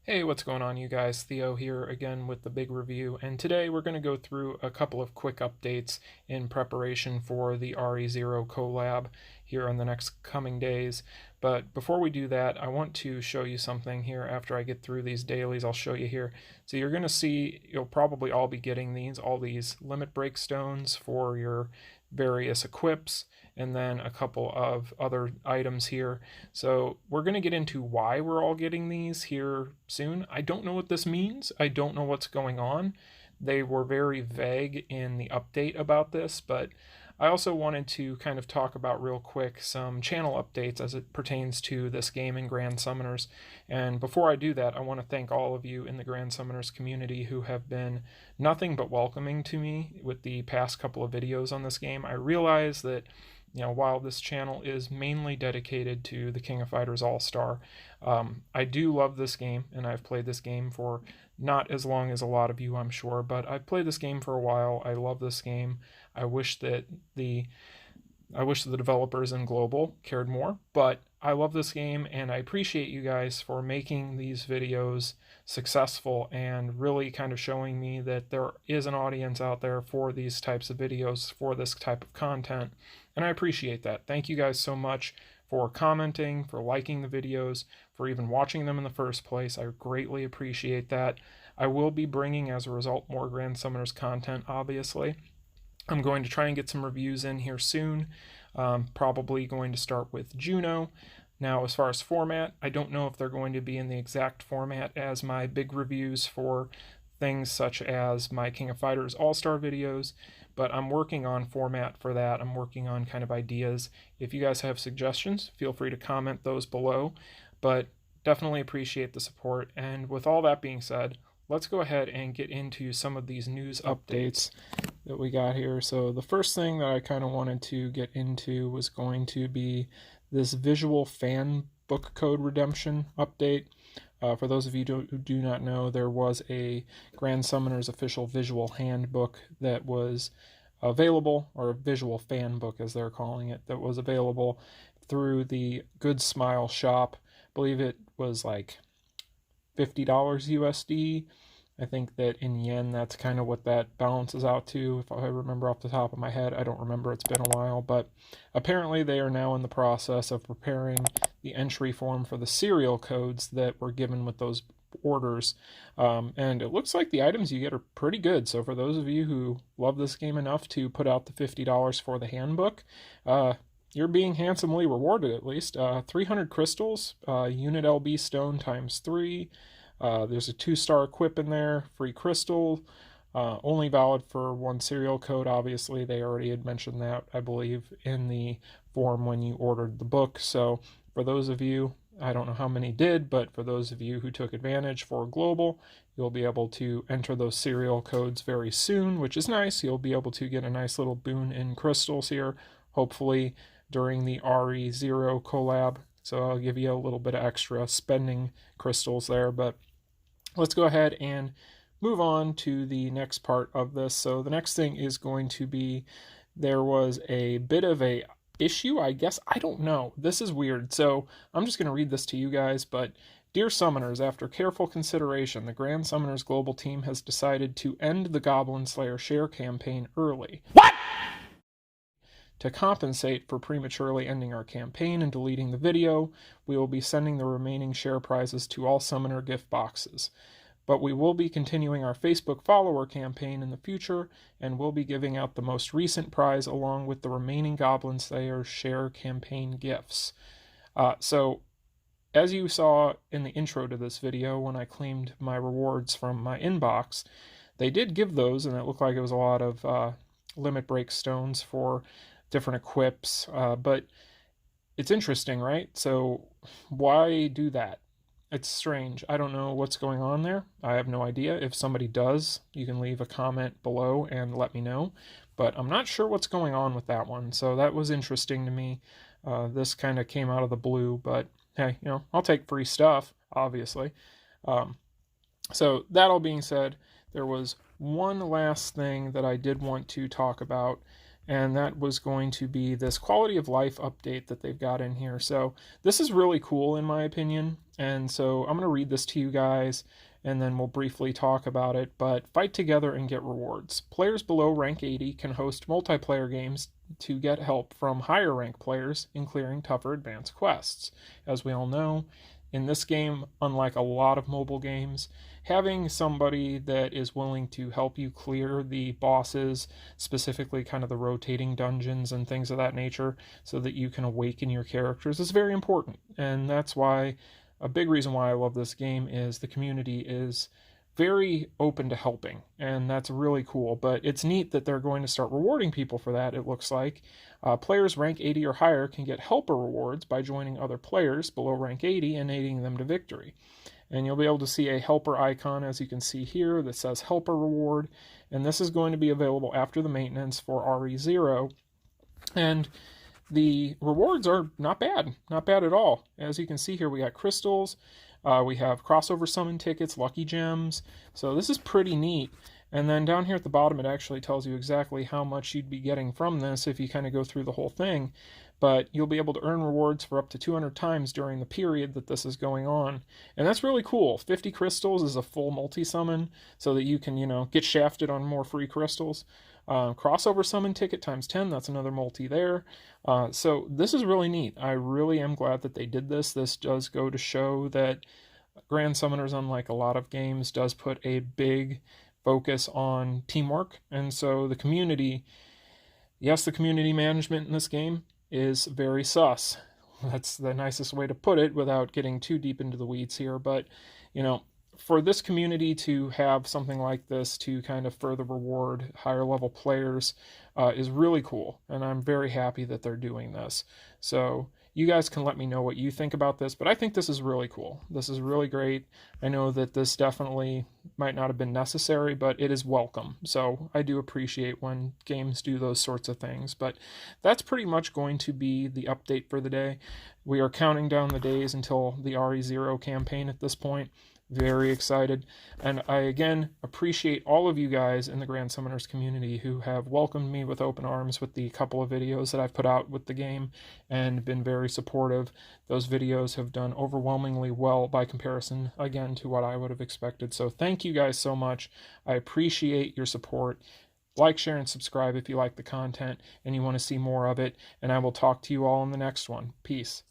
Hey, what's going on, you guys? Theo here again with the big review, and today we're going to go through a couple of quick updates in preparation for the RE0 collab here in the next coming days. But before we do that, I want to show you something here after I get through these dailies. I'll show you here. So you're going to see, you'll probably all be getting all these limit break stones for your various equips, and then a couple of other items here. So we're going to get into why we're all getting these here soon. I don't know what this means. I don't know what's going on. They were very vague in the update about this, but I also wanted to kind of talk about real quick some channel updates as it pertains to this game in Grand Summoners. And before I do that, I want to thank all of you in the Grand Summoners community who have been nothing but welcoming to me with the past couple of videos on this game. I realize that while this channel is mainly dedicated to the King of Fighters All-Star, I do love this game, and I've played this game for not as long as a lot of you, I'm sure, but I've played this game for a while. I love this game. I wish that the developers in Global cared more, but I love this game, and I appreciate you guys for making these videos successful and really kind of showing me that there is an audience out there for these types of videos, for this type of content, and I appreciate that. Thank you guys so much for commenting, for liking the videos, for even watching them in the first place. I greatly appreciate that. I will be bringing, as a result, more Grand Summoners content, obviously. I'm going to try and get some reviews in here soon. Probably going to start with Juno. Now, as far as format, I don't know if they're going to be in the exact format as my big reviews for things such as my King of Fighters All-Star videos, but I'm working on format for that. I'm working on kind of ideas. If you guys have suggestions, feel free to comment those below, but definitely appreciate the support. And with all that being said, let's go ahead and get into some of these news updates that we got here. So the first thing that I kind of wanted to get into was going to be this visual fan book code redemption update. For those of you who do not know, there was a Grand Summoners official visual handbook that was available, or a visual fan book as they're calling it, that was available through the Good Smile shop. I believe it was like $50 USD. I think that in yen, that's kind of what that balances out to, if I remember off the top of my head. I don't remember, it's been a while, but apparently they are now in the process of preparing the entry form for the serial codes that were given with those orders. And it looks like the items you get are pretty good. So for those of you who love this game enough to put out the $50 for the handbook, you're being handsomely rewarded, at least. 300 crystals, unit LB stone times 3. There's a 2-star equip in there, free crystal, only valid for one serial code. Obviously, they already had mentioned that, I believe, in the form when you ordered the book. So for those of you, I don't know how many did, but for those of you who took advantage for Global, you'll be able to enter those serial codes very soon, which is nice. You'll be able to get a nice little boon in crystals here, hopefully during the RE0 collab. So I'll give you a little bit of extra spending crystals there, but let's go ahead and move on to the next part of this. So the next thing is going to be, there was a bit of a issue, I guess. I don't know. This is weird. So I'm just going to read this to you guys, but dear Summoners, after careful consideration, the Grand Summoners Global Team has decided to end the Goblin Slayer share campaign early. What? To compensate for prematurely ending our campaign and deleting the video, we will be sending the remaining share prizes to all Summoner gift boxes. But we will be continuing our Facebook follower campaign in the future, and we'll be giving out the most recent prize along with the remaining Goblin Slayer share campaign gifts. So, as you saw in the intro to this video when I claimed my rewards from my inbox, they did give those, and it looked like it was a lot of limit break stones for different equips, but it's interesting, right? So why do that? It's strange. I don't know what's going on there. I have no idea. If somebody does, you can leave a comment below and let me know, but I'm not sure what's going on with that one. So that was interesting to me. This kind of came out of the blue, but hey, I'll take free stuff, obviously. So that all being said, there was one last thing that I did want to talk about and that was going to be this quality of life update that they've got in here. So this is really cool in my opinion, and so I'm going to read this to you guys and then we'll briefly talk about it. But fight together and get rewards. Players below rank 80 can host multiplayer games to get help from higher rank players in clearing tougher advanced quests. As we all know, in this game, unlike a lot of mobile games, having somebody that is willing to help you clear the bosses, specifically kind of the rotating dungeons and things of that nature, so that you can awaken your characters, is very important. And that's why a big reason why I love this game is the community is very open to helping, and that's really cool. But it's neat that they're going to start rewarding people for that, it looks like. Players rank 80 or higher can get helper rewards by joining other players below rank 80 and aiding them to victory. And you'll be able to see a helper icon, as you can see here, that says helper reward, and this is going to be available after the maintenance for RE0. And the rewards are not bad at all. As you can see here, we got crystals, we have crossover summon tickets, lucky gems, so this is pretty neat. And then down here at the bottom, it actually tells you exactly how much you'd be getting from this if you kind of go through the whole thing. But you'll be able to earn rewards for up to 200 times during the period that this is going on. And that's really cool. 50 crystals is a full multi-summon, so that you can, get shafted on more free crystals. Crossover summon ticket times 10, that's another multi there. So this is really neat. I really am glad that they did this. This does go to show that Grand Summoners, unlike a lot of games, does put a big focus on teamwork. And so the community, yes, the community management in this game is very sus. That's the nicest way to put it without getting too deep into the weeds here. But, for this community to have something like this to kind of further reward higher level players is really cool. And I'm very happy that they're doing this. So you guys can let me know what you think about this, but I think this is really cool. This is really great. I know that this definitely might not have been necessary, but it is welcome. So I do appreciate when games do those sorts of things. But that's pretty much going to be the update for the day. We are counting down the days until the RE0 campaign at this point. Very excited, and I again appreciate all of you guys in the Grand Summoners community who have welcomed me with open arms with the couple of videos that I've put out with the game and been very supportive. Those videos have done overwhelmingly well by comparison, again, to what I would have expected. So thank you guys so much. I appreciate your support. Like, share, and subscribe if you like the content and you want to see more of it, and I will talk to you all in the next one. Peace.